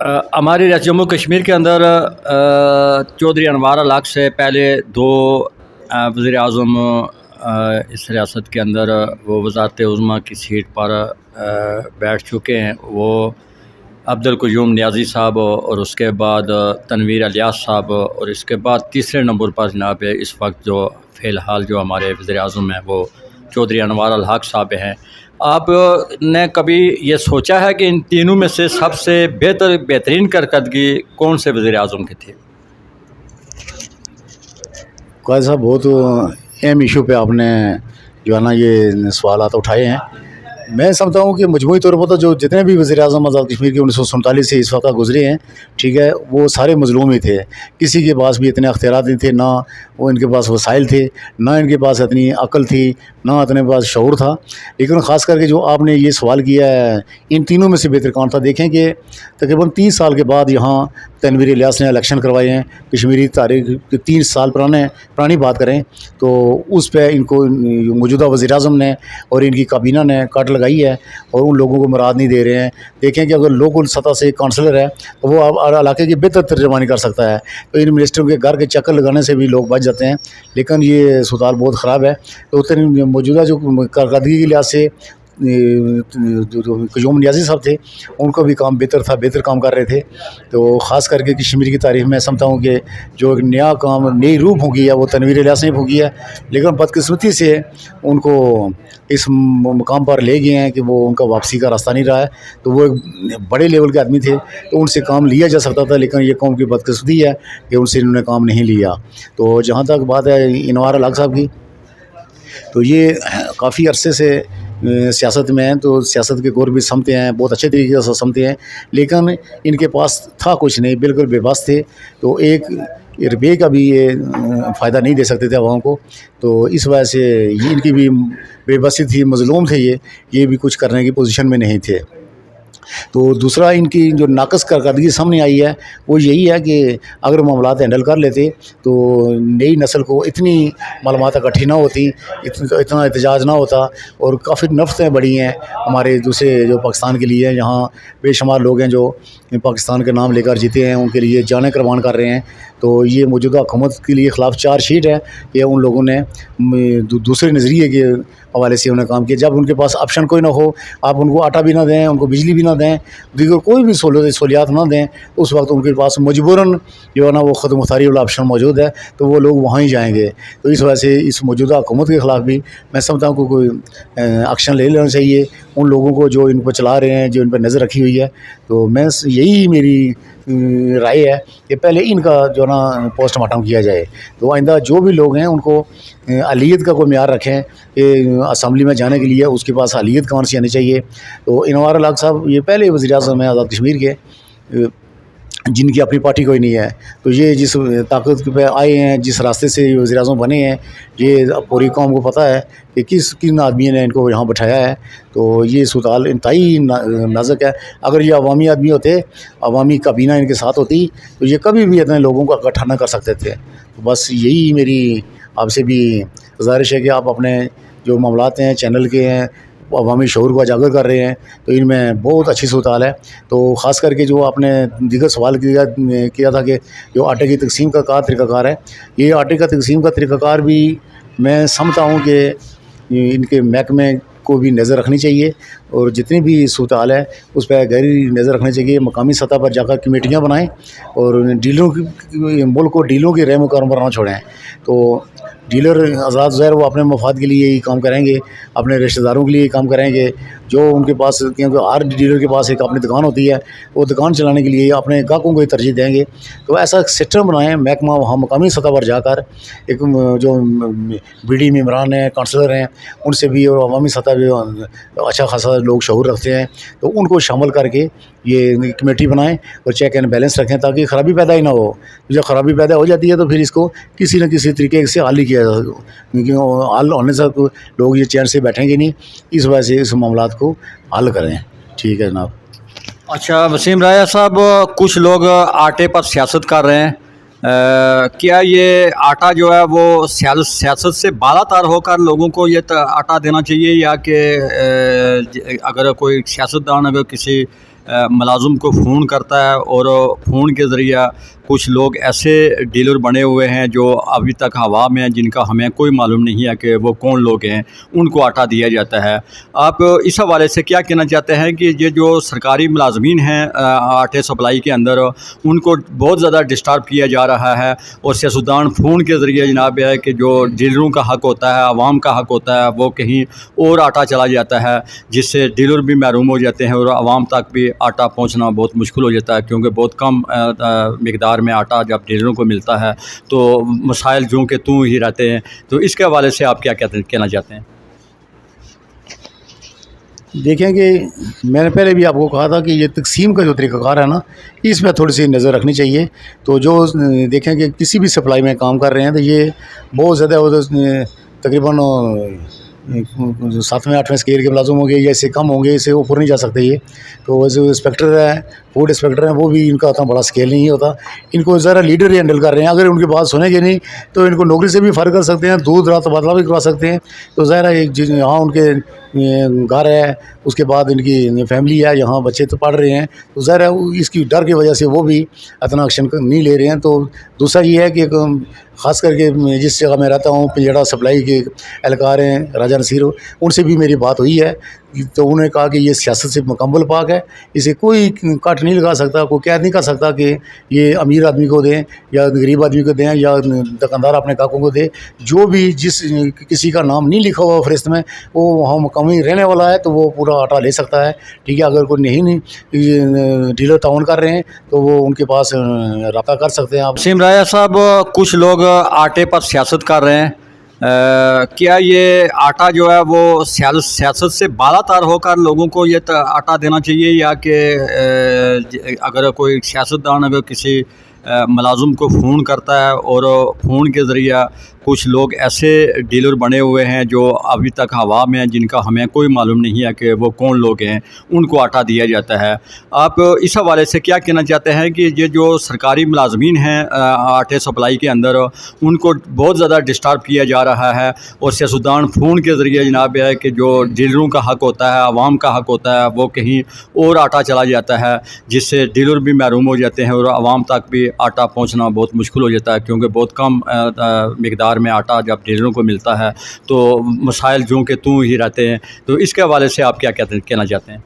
ہماری ریاست جموں کشمیر کے اندر چودھری انوار الحق سے پہلے دو وزیر اعظم اس ریاست کے اندر وہ وزارت عظمیٰ کی سیٹ پر بیٹھ چکے ہیں، وہ عبدالقیوم نیازی صاحب اور اس کے بعد تنویر الیاس صاحب، اور اس کے بعد تیسرے نمبر پر جناب اس وقت جو فی الحال جو ہمارے وزیر اعظم ہیں وہ چودھری انوار الحق صاحب ہیں۔ آپ نے کبھی یہ سوچا ہے کہ ان تینوں میں سے سب سے بہترین کارکردگی کون سے وزیر اعظم کی تھی؟ قائد صاحب، بہت اہم ایشو پہ آپ نے جو ہے نا یہ سوالات اٹھائے ہیں۔ میں سمجھتا ہوں کہ مجموعی طور پر تو جو جتنے بھی وزیر اعظم آزاد کشمیر کے 1947 سے اس وقت گزرے ہیں، ٹھیک ہے، وہ سارے مظلوم ہی تھے۔ کسی کے پاس بھی اتنے اختیارات نہیں تھے، نہ وہ ان کے پاس وسائل تھے، نہ ان کے پاس اتنی عقل تھی، نہ اتنے پاس شعور تھا۔ لیکن خاص کر کے جو آپ نے یہ سوال کیا ہے، ان تینوں میں سے بہتر کون تھا؟ دیکھیں کہ تقریباً 30 سال کے بعد یہاں تنویر الیاس نے الیکشن کروائے ہیں۔ کشمیری تاریخ کے 30 سال پرانی بات کریں تو اس پہ ان کو موجودہ وزیر اعظم نے اور ان کی کابینہ نے کٹ لگائی ہے اور ان لوگوں کو مراد نہیں دے رہے ہیں۔ دیکھیں کہ اگر لوکل سطح سے کونسلر ہے تو وہ علاقے کی بہتر ترجمانی کر سکتا ہے، تو ان منسٹروں کے گھر کے چکر لگانے سے بھی لوگ بچ جاتے ہیں۔ لیکن یہ صورتحال بہت خراب ہے۔ تو موجودہ جو کارکردگی کے لحاظ سے قیوم نیازی صاحب تھے، ان کو بھی کام بہتر تھا، بہتر کام کر رہے تھے۔ تو خاص کر کے کشمیر کی تاریخ میں سمجھتا ہوں کہ جو ایک نیا کام، نئی روح پھونکی ہے وہ تنویر الیاس نے پھونکی ہے۔ لیکن بدقسمتی سے ان کو اس مقام پر لے گئے ہیں کہ وہ ان کا واپسی کا راستہ نہیں رہا ہے۔ تو وہ ایک بڑے لیول کے آدمی تھے، تو ان سے کام لیا جا سکتا تھا، لیکن یہ قوم کی بدقسمتی ہے کہ ان سے انہوں نے کام نہیں لیا۔ تو جہاں تک بات ہے انوار الحق صاحب کی، تو یہ کافی عرصے سے سیاست میں ہیں، تو سیاست کے گور بھی سمجھتے ہیں، بہت اچھے طریقے سے سمجھتے ہیں، لیکن ان کے پاس تھا کچھ نہیں، بالکل بے بس تھے۔ تو ایک روپے کا بھی یہ فائدہ نہیں دے سکتے تھے عوام کو، تو اس وجہ سے یہ ان کی بھی بے بسی تھی، مظلوم تھے، یہ بھی کچھ کرنے کی پوزیشن میں نہیں تھے۔ تو دوسرا ان کی جو ناقص کارکردگی سامنے آئی ہے وہ یہی ہے کہ اگر معاملات ہینڈل کر لیتے تو نئی نسل کو اتنی معلومات اکٹھی نہ ہوتی، اتنا احتجاج نہ ہوتا، اور کافی نفرتیں بڑھی ہیں ہمارے دوسرے جو پاکستان کے لیے۔ یہاں بے شمار لوگ ہیں جو پاکستان کے نام لے کر جیتے ہیں، ان کے لیے جانیں قربان کر رہے ہیں۔ تو یہ موجودہ حکومت کے لیے خلاف چارج شیٹ ہے کہ ان لوگوں نے دوسرے نظریے کے حوالے سے انہیں کام کیا۔ جب ان کے پاس آپشن کوئی نہ ہو، آپ ان کو آٹا بھی نہ دیں، ان کو بجلی بھی نہ دیں، دیگر کوئی بھی سہولیات نہ دیں، اس وقت ان کے پاس مجبوراً جو ہے نا وہ خود مختاری والا آپشن موجود ہے، تو وہ لوگ وہاں ہی جائیں گے۔ تو اس وجہ سے اس موجودہ حکومت کے خلاف بھی میں سمجھتا ہوں کہ کوئی ایکشن لے لینا چاہیے ان لوگوں کو جو ان کو چلا رہے ہیں، جو ان پہ نظر رکھی ہوئی ہے۔ تو میں یہی میری رائے ہے کہ پہلے ان کا جو ہے نا پوسٹ مارٹم کیا جائے، تو آئندہ جو بھی لوگ ہیں ان کو اہلیت کا کوئی معیار رکھیں کہ اسمبلی میں جانے کے لیے اس کے پاس اہلیت کون سی آنی چاہیے۔ تو انوار الحق صاحب یہ پہلے وزیر اعظم ہیں آزاد کشمیر کے، جن کی اپنی پارٹی کوئی نہیں ہے۔ تو یہ جس طاقت پہ آئے ہیں، جس راستے سے یہ وزیر اعظم بنے ہیں، یہ پوری قوم کو پتہ ہے کہ کن آدمی نے ان کو یہاں بٹھایا ہے۔ تو یہ صورتحال انتہائی نازک ہے۔ اگر یہ عوامی آدمی ہوتے، عوامی کابینہ ان کے ساتھ ہوتی، تو یہ کبھی بھی اتنے لوگوں کو اکٹھا نہ کر سکتے تھے۔ تو بس یہی میری آپ سے بھی گزارش ہے کہ آپ اپنے جو معاملات ہیں چینل کے ہیں، عوامی شعور کو اجاگر کر رہے ہیں، تو ان میں بہت اچھی صورتحال ہے۔ تو خاص کر کے جو آپ نے دیگر سوال کیا تھا کہ جو آٹے کی تقسیم کا طریقہ کار ہے، یہ آٹے کا تقسیم کا طریقہ کار بھی میں سمجھتا ہوں کہ ان کے محکمے کو بھی نظر رکھنی چاہیے، اور جتنی بھی صورتحال ہے اس پہ گہری نظر رکھنی چاہیے۔ مقامی سطح پر جا کر کمیٹیاں بنائیں اور ڈیلروں کی ملک کو ڈیلوں کے رحم و کرم پر نہ چھوڑیں۔ تو ڈیلر آزاد ظاہر وہ اپنے مفاد کے لیے ہی کام کریں گے، اپنے رشتہ داروں کے لیے کام کریں گے، جو ان کے پاس، کیونکہ ہر ڈیلر کے پاس ایک اپنی دکان ہوتی ہے، وہ دکان چلانے کے لیے اپنے گاہکوں کو ہی ترجیح دیں گے۔ تو ایسا سسٹم بنائیں، محکمہ وہاں مقامی سطح پر جا کر ایک جو بی ڈی ممبران ہیں، کونسلر ہیں، ان سے بھی، اور عوامی سطح پہ اچھا خاصا لوگ شعور رکھتے ہیں، تو ان کو شامل کر کے یہ کمیٹی بنائیں اور چیک اینڈ بیلنس رکھیں، تاکہ خرابی پیدا ہی نہ ہو۔ جب خرابی پیدا ہو جاتی ہے تو پھر اس کو کسی نہ کسی طریقے سے حل ہی کیا جائے، کیونکہ حل ہونے سے لوگ یہ چین سے بیٹھیں گے نہیں۔ اس وجہ سے اس معاملات کو حل کریں۔ ٹھیک ہے جناب۔ اچھا وسیم رایا صاحب، کچھ لوگ آٹے پر سیاست کر رہے ہیں، کیا یہ آٹا جو ہے وہ سیاست سے بالا تر ہو کر لوگوں کو یہ آٹا دینا چاہیے، یا کہ اگر کوئی سیاستدان اگر کسی ملازم کو فون کرتا ہے اور فون کے ذریعہ کچھ لوگ ایسے ڈیلر بنے ہوئے ہیں جو ابھی تک ہوا میں ہیں، جن کا ہمیں کوئی معلوم نہیں ہے کہ وہ کون لوگ ہیں، ان کو آٹا دیا جاتا ہے۔ آپ اس حوالے سے کیا کہنا چاہتے ہیں کہ یہ جو سرکاری ملازمین ہیں آٹے سپلائی کے اندر، ان کو بہت زیادہ ڈسٹرب کیا جا رہا ہے، اور سیاستدان فون کے ذریعے جناب ہے کہ جو ڈیلروں کا حق ہوتا ہے، عوام کا حق ہوتا ہے، وہ کہیں اور آٹا چلا جاتا ہے، جس سے ڈیلر بھی محروم ہو جاتے ہیں اور عوام تک بھی آٹا پہنچنا بہت مشکل ہو جاتا ہے، کیونکہ بہت کم مقدار میں آٹا جب ڈیلروں کو ملتا ہے تو مسائل جو کہ تو ہی رہتے ہیں۔ تو اس کے حوالے سے آپ کیا کہنا چاہتے ہیں؟ دیکھیں کہ میں نے پہلے بھی آپ کو کہا تھا کہ یہ تقسیم کا جو طریقہ کار ہے نا، اس میں تھوڑی سی نظر رکھنی چاہیے۔ تو جو دیکھیں کہ کسی بھی سپلائی میں کام کر رہے ہیں تو یہ بہت زیادہ تقریباً 7ویں 8ویں اسکیل کے ملازم ہوں گے یا اس سے کم ہوں گے، اس سے اوپر نہیں جا سکتے یہ۔ تو جو انسپیکٹر ہے، فوڈ انسپیکٹر ہیں، وہ بھی ان کا اتنا بڑا اسکیل نہیں ہوتا، ان کو ذرا لیڈر ہی ہینڈل کر رہے ہیں۔ اگر ان کی بات سنیں گے نہیں تو ان کو نوکری سے بھی فارغ کر سکتے ہیں، دور دراز تبادلہ بھی کروا سکتے ہیں۔ تو ظاہر ہے یہاں ان کے گھر ہے، اس کے بعد ان کی فیملی ہے، یہاں بچے تو پڑھ رہے ہیں، تو ظاہر ہے اس کی ڈر کی وجہ سے وہ بھی اتنا ایکشن نہیں لے رہے ہیں۔ تو دوسرا یہ ہے کہ خاص کر کے جس جگہ میں رہتا ہوں، پنجڑا سپلائی کے اہلکار ہیں راجہ نصیر، ان سے بھی میری بات ہوئی ہے، تو انہوں نے کہا کہ یہ سیاست سے مکمل پاک ہے، اسے کوئی کٹ نہیں لگا سکتا، کوئی قید نہیں کر سکتا کہ یہ امیر آدمی کو دیں یا غریب آدمی کو دیں یا دکاندار اپنے گاہکوں کو دے۔ جو بھی جس کسی کا نام نہیں لکھا ہوا فہرست میں، وہ وہاں مقامی رہنے والا ہے تو وہ پورا آٹا لے سکتا ہے، ٹھیک ہے۔ اگر کوئی نہیں ڈیلر تعاون کر رہے ہیں تو وہ ان کے پاس رابطہ کر سکتے ہیں آپ۔ وسیم راجہ صاحب، کچھ لوگ آٹے پر سیاست کر رہے ہیں، کیا یہ آٹا جو ہے وہ سیاست سے بالا تر ہو کر لوگوں کو یہ آٹا دینا چاہیے، یا کہ اگر کوئی سیاستدان اگر کسی ملازم کو فون کرتا ہے اور فون کے ذریعہ کچھ لوگ ایسے ڈیلر بنے ہوئے ہیں جو ابھی تک ہوا میں ہیں، جن کا ہمیں کوئی معلوم نہیں ہے کہ وہ کون لوگ ہیں، ان کو آٹا دیا جاتا ہے، آپ اس حوالے سے کیا کہنا چاہتے ہیں کہ یہ جو سرکاری ملازمین ہیں آٹے سپلائی کے اندر، ان کو بہت زیادہ ڈسٹرب کیا جا رہا ہے، اور سیاستدان فون کے ذریعے جناب ہے کہ جو ڈیلروں کا حق ہوتا ہے، عوام کا حق ہوتا ہے، وہ کہیں اور آٹا چلا جاتا ہے، جس سے ڈیلر بھی محروم ہو جاتے ہیں اور عوام تک بھی آٹا پہنچنا بہت مشکل ہو جاتا ہے، کیونکہ بہت کم مقدار میں آٹا جب ڈیلروں کو ملتا ہے تو مسائل جو کہ تو ہی رہتے ہیں۔ تو اس کے حوالے سے آپ کیا کہنا چاہتے ہیں؟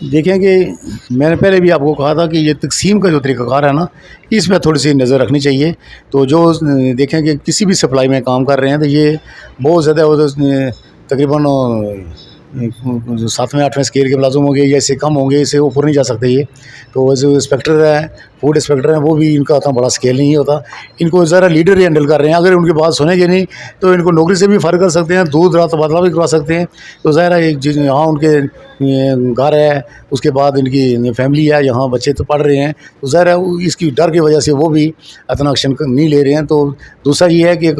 دیکھیں کہ میں نے پہلے بھی آپ کو کہا تھا کہ یہ تقسیم کا جو طریقہ کار ہے نا، اس میں تھوڑی سی نظر رکھنی چاہیے۔ تو جو دیکھیں کہ کسی بھی سپلائی میں کام کر رہے ہیں تو یہ بہت زیادہ تقریباً 7ویں 8ویں اسکیل کے ملازم ہوں گے یا اس سے کم ہوں گے، اس سے اوپر نہیں جا سکتے یہ۔ تو جو انسپیکٹر ہے، فوڈ انسپیکٹر ہیں، وہ بھی ان کا اتنا بڑا اسکیل نہیں ہوتا، ان کو ذرا لیڈر ہی ہینڈل کر رہے ہیں۔ اگر ان کی بات سنیں گے نہیں تو ان کو نوکری سے بھی فارغ کر سکتے ہیں، دور دراز تبادلہ بھی کروا سکتے ہیں۔ تو ظاہر ہے یہاں ان کے گھر ہے، اس کے بعد ان کی فیملی ہے، یہاں بچے تو پڑھ رہے ہیں، تو ظاہر ہے اس کی ڈر کی وجہ سے وہ بھی اتنا ایکشن نہیں لے رہے ہیں۔ تو دوسرا یہ ہے کہ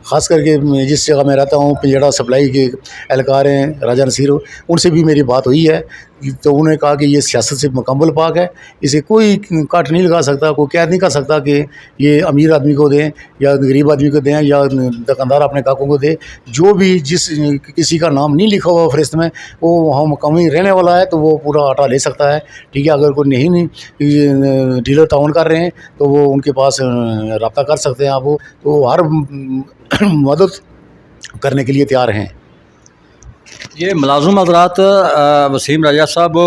خاص کر کے جس جگہ میں رہتا ہوں، پنجڑا سپلائی کے اہلکار ہیں راجہ نصیر، ان سے بھی میری بات ہوئی ہے، تو انہوں نے کہا کہ یہ سیاست سے مکمل پاک ہے، اسے کوئی کٹ نہیں لگا سکتا، کوئی قید نہیں کر سکتا کہ یہ امیر آدمی کو دیں یا غریب آدمی کو دیں یا دکاندار اپنے گاہکوں کو دے۔ جو بھی جس کسی کا نام نہیں لکھا ہوا فہرست میں، وہ وہاں مقامی رہنے والا ہے تو وہ پورا آٹا لے سکتا ہے، ٹھیک ہے۔ اگر کوئی نہیں ڈیلر تعاون کر رہے ہیں تو وہ ان کے پاس رابطہ کر سکتے ہیں آپ، وہ تو ہر مدد کرنے کے لیے تیار ہیں۔ یہ ملازم حضرات وسیم راجہ صاحب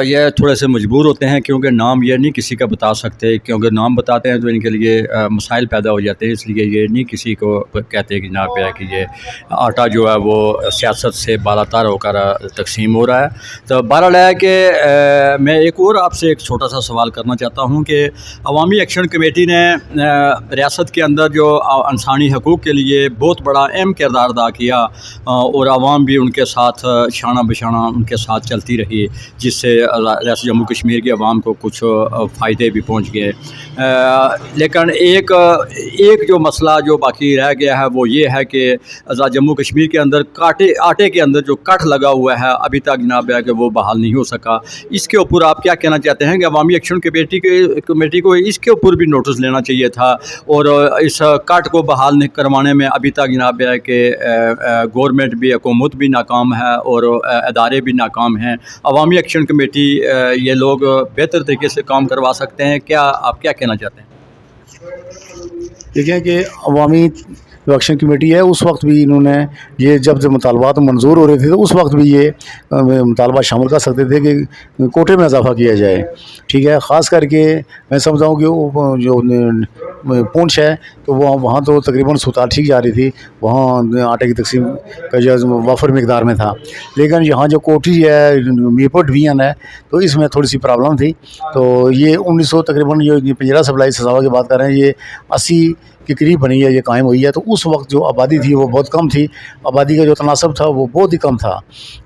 یہ تھوڑے سے مجبور ہوتے ہیں، کیونکہ نام یہ نہیں کسی کا بتا سکتے، کیونکہ نام بتاتے ہیں تو ان کے لیے مسائل پیدا ہو جاتے ہیں، اس لیے یہ نہیں کسی کو کہتے کہ جناب ہے کہ یہ آٹا جو ہے وہ سیاست سے بالا تر ہو کر تقسیم ہو رہا ہے۔ تو بہرحال ہے کہ میں ایک اور آپ سے ایک چھوٹا سا سوال کرنا چاہتا ہوں کہ عوامی ایکشن کمیٹی نے ریاست کے اندر جو انسانی حقوق کے لیے بہت بڑا اہم کردار ادا کیا، اور عوام بھی ان کے ساتھ شانہ بشانہ ان کے ساتھ چلتی رہی، جس سے ریاست جموں کشمیر کے عوام کو کچھ فائدے بھی پہنچ گئے، لیکن ایک جو مسئلہ جو باقی رہ گیا ہے وہ یہ ہے کہ جموں کشمیر کے اندر آٹے کے اندر جو کٹ لگا ہوا ہے ابھی تک جناب ہے کہ وہ بحال نہیں ہو سکا۔ اس کے اوپر آپ کیا کہنا چاہتے ہیں کہ عوامی ایکشن کمیٹی کو اس کے اوپر بھی نوٹس لینا چاہیے تھا، اور اس کٹ کو بحال کروانے میں ابھی تک جناب ہے کہ گورنمنٹ بھی، حکومت بھی ناکام ناکام ہے اور ادارے بھی ناکام ہیں. عوامی ایکشن کمیٹی یہ لوگ بہتر طریقے سے کام کروا سکتے ہیں. کیا آپ کیا کہنا چاہتے ہیں؟ دیکھیں کہ عوامی جو ایکشن کمیٹی ہے اس وقت بھی انہوں نے یہ جب مطالبات منظور ہو رہے تھے تو اس وقت بھی یہ مطالبات شامل کر سکتے تھے کہ کوٹے میں اضافہ کیا جائے. ٹھیک ہے، خاص کر کے میں سمجھتا ہوں کہ وہ جو پونچھ ہے تو وہاں تو تقریباً سوتال ٹھیک جا رہی تھی، وہاں آٹے کی تقسیم کا جو وافر مقدار میں تھا. لیکن یہاں جو کوٹھی ہے میرپور ڈویژن ہے تو اس میں تھوڑی سی پرابلم تھی. تو یہ 1900 تقریباً یہ پنجرہ سپلائی سزاوا کی بات کر رہے ہیں، یہ 80 کے قریب بنی ہے، یہ قائم ہوئی ہے. تو اس وقت جو آبادی تھی وہ بہت کم تھی، آبادی کا جو تناسب تھا وہ بہت ہی کم تھا.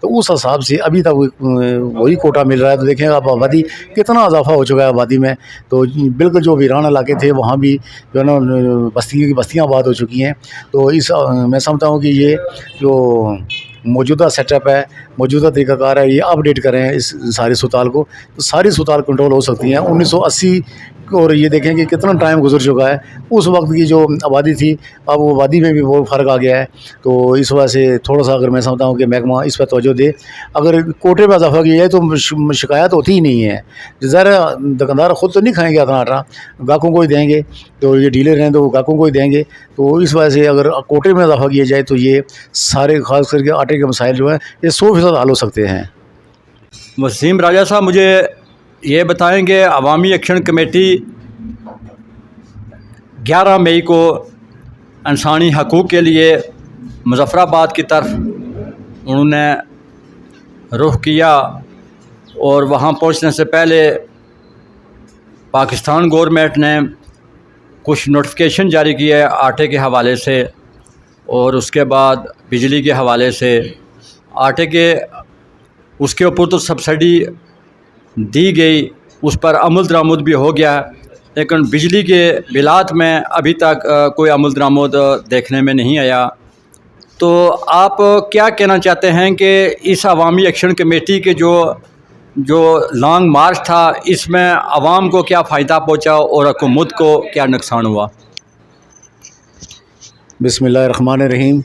تو اس حساب سے ابھی تک وہی کوٹا مل رہا ہے. تو دیکھیں آپ آبادی کتنا اضافہ ہو چکا ہے آبادی میں. تو بالکل جو ویران علاقے تھے وہاں بھی جو ہے نا بستیاں آباد ہو چکی ہیں. تو اس میں سمجھتا ہوں کہ یہ جو موجودہ سیٹ اپ ہے، موجودہ طریقہ کار ہے، یہ اپ ڈیٹ کریں اس ساری سوتال کو تو ساری سوتال کنٹرول ہو سکتی ہیں. 1980 اور یہ دیکھیں کہ کتنا ٹائم گزر چکا ہے. اس وقت کی جو آبادی تھی اب وہ آبادی میں بھی بہت فرق آ گیا ہے. تو اس وجہ سے تھوڑا سا اگر میں سمجھتا ہوں کہ محکمہ اس پہ توجہ دے. اگر کوٹے پہ اضافہ کیا جائے تو شکایت ہوتی ہی نہیں ہے. ظاہر دکاندار خود تو نہیں کھائیں گے اتنا آٹا، گاہکوں کو ہی دیں گے. تو یہ ڈیلر ہیں تو وہ گاہکوں کو ہی دیں گے. تو اس وجہ سے اگر کوٹے میں اضافہ کیا جائے تو یہ سارے خاص کر کے آٹے کے مسائل جو ہیں یہ 100% حل ہو سکتے ہیں. وسیم راجہ صاحب، مجھے یہ بتائیں کہ عوامی ایکشن کمیٹی 11 مئی کو انسانی حقوق کے لیے مظفر آباد کی طرف انہوں نے رخ کیا اور وہاں پہنچنے سے پہلے پاکستان گورنمنٹ نے کچھ نوٹیفیکیشن جاری کیے آٹے کے حوالے سے اور اس کے بعد بجلی کے حوالے سے. آٹے کے اس کے اوپر تو سبسڈی دی گئی، اس پر عمل درآمد بھی ہو گیا، لیکن بجلی کے بلات میں ابھی تک کوئی عمل درآمد دیکھنے میں نہیں آیا. تو آپ کیا کہنا چاہتے ہیں کہ اس عوامی ایکشن کمیٹی کے جو لانگ مارچ تھا اس میں عوام کو کیا فائدہ پہنچا اور حکومت کو کیا نقصان ہوا؟ بسم اللہ الرحمن الرحیم.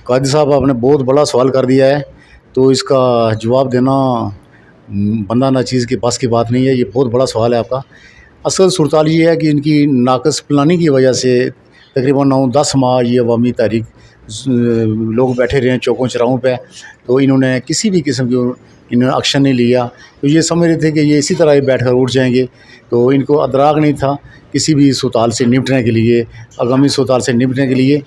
قاضی صاحب آپ نے بہت بڑا سوال کر دیا ہے، تو اس کا جواب دینا بندہ نہ چیز کے پاس کی بات نہیں ہے. یہ بہت بڑا سوال ہے آپ کا. اصل صورتحال یہ ہے کہ ان کی ناقص پلاننگ کی وجہ سے تقریباً 9-10 ماہ یہ عوامی تحریک لوگ بیٹھے رہے ہیں چوکوں چراہوں پہ. تو انہوں نے کسی بھی قسم کی ایکشن نہیں لیا. تو یہ سمجھ رہے تھے کہ یہ اسی طرح بیٹھ کر اٹھ جائیں گے. تو ان کو ادراک نہیں تھا کسی بھی صورتحال سے نمٹنے کے لیے، عوامی صورتحال سے نمٹنے کے لیے.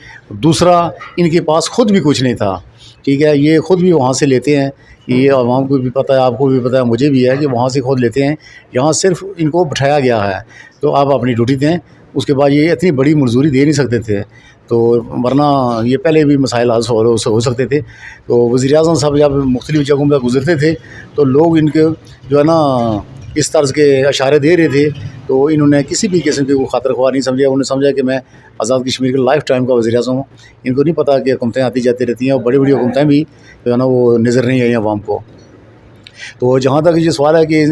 دوسرا، ان کے پاس خود بھی کچھ نہیں تھا. ٹھیک ہے، یہ خود بھی وہاں سے لیتے ہیں، یہ عوام کو بھی پتہ ہے، آپ کو بھی پتہ ہے، مجھے بھی ہے کہ وہاں سے خود لیتے ہیں. یہاں صرف ان کو بٹھایا گیا ہے تو آپ اپنی ڈیوٹی دیں. اس کے بعد یہ اتنی بڑی مزدوری دے نہیں سکتے تھے، تو ورنہ یہ پہلے بھی مسائل حل ہو سکتے تھے. تو وزیر اعظم صاحب جب مختلف جگہوں پہ گزرتے تھے تو لوگ ان کے جو ہے نا اس طرز کے اشارے دے رہے تھے. تو انہوں نے کسی بھی قسم کی کوئی خاطر خواہ نہیں سمجھا. انہوں نے سمجھا کہ میں آزاد کشمیر کے لائف ٹائم کا وزیر اعظم ہوں. ان کو نہیں پتہ کہ حکومتیں آتی جاتی رہتی ہیں اور بڑی بڑی حکومتیں بھی جو ہے نا وہ نظر نہیں آئیں عوام کو. تو جہاں تک یہ سوال ہے کہ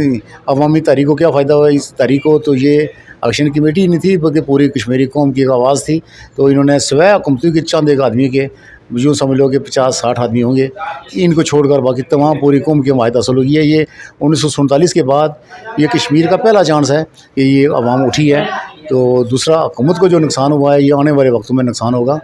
عوامی تحریک کو کیا فائدہ ہوا اس تحریک کو، تو یہ ایکشن کمیٹی نہیں تھی بلکہ پوری کشمیری قوم کی ایک آواز تھی. تو انہوں نے سوائے حکومتوں کے چند ایک آدمی کے، یوں سمجھ لو کہ 50-60 آدمی ہوں گے، ان کو چھوڑ کر باقی تمام پوری قوم کی حمایت حاصل ہوئی ہے. یہ 1947 کے بعد یہ کشمیر کا پہلا چانس ہے کہ یہ عوام اٹھی ہے. تو دوسرا، حکومت کو جو نقصان ہوا ہے یہ آنے والے وقتوں میں نقصان ہوگا.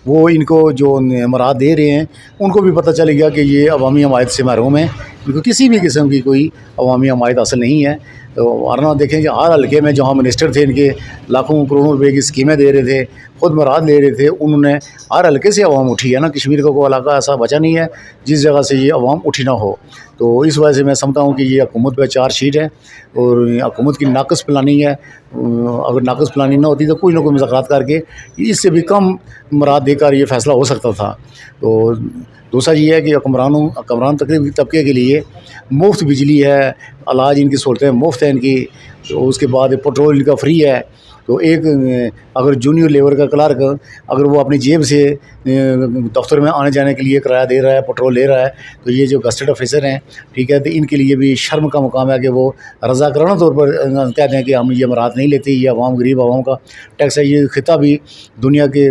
وہ ان کو جو امراض دے رہے ہیں ان کو بھی پتہ چلے گیا کہ یہ عوامی حمایت سے محروم ہیں، ان کو کسی بھی قسم کی کوئی عوامی حمایت حاصل نہیں ہے. تو ورنہ دیکھیں کہ ہر حلقے میں جہاں منسٹر تھے ان کے لاکھوں کروڑوں روپے کی اسکیمیں دے رہے تھے، خود مراد لے رہے تھے، انہوں نے ہر حلقے سے عوام اٹھی ہے نا. کشمیر کا کوئی علاقہ ایسا بچا نہیں ہے جس جگہ سے یہ عوام اٹھی نہ ہو. تو اس وجہ سے میں سمجھتا ہوں کہ یہ حکومت پہ چارج شیٹ ہے اور حکومت کی ناقص پلاننگ ہے. اگر ناقص پلاننگ نہ ہوتی تو کوئی نہ کوئی مذاکرات کر کے اس سے بھی کم مراد دے کر یہ فیصلہ ہو سکتا تھا. تو دوسرا یہ ہے کہ حکمران طبقے کے لیے مفت بجلی ہے، علاج ان کی سہولتیں مفت ہیں ان کی. تو اس کے بعد پیٹرول ان کا فری ہے. تو ایک اگر جونیئر لیبر کا کلرک اگر وہ اپنی جیب سے دفتر میں آنے جانے کے لیے کرایہ دے رہا ہے، پیٹرول لے رہا ہے، تو یہ جو گزٹڈ آفیسر ہیں، ٹھیک ہے، تو ان کے لیے بھی شرم کا مقام ہے کہ وہ رضاکارانہ طور پر کہتے ہیں کہ ہم یہ امراض نہیں لیتے، یہ عوام غریب عوام کا ٹیکس ہے. یہ خطہ بھی دنیا کے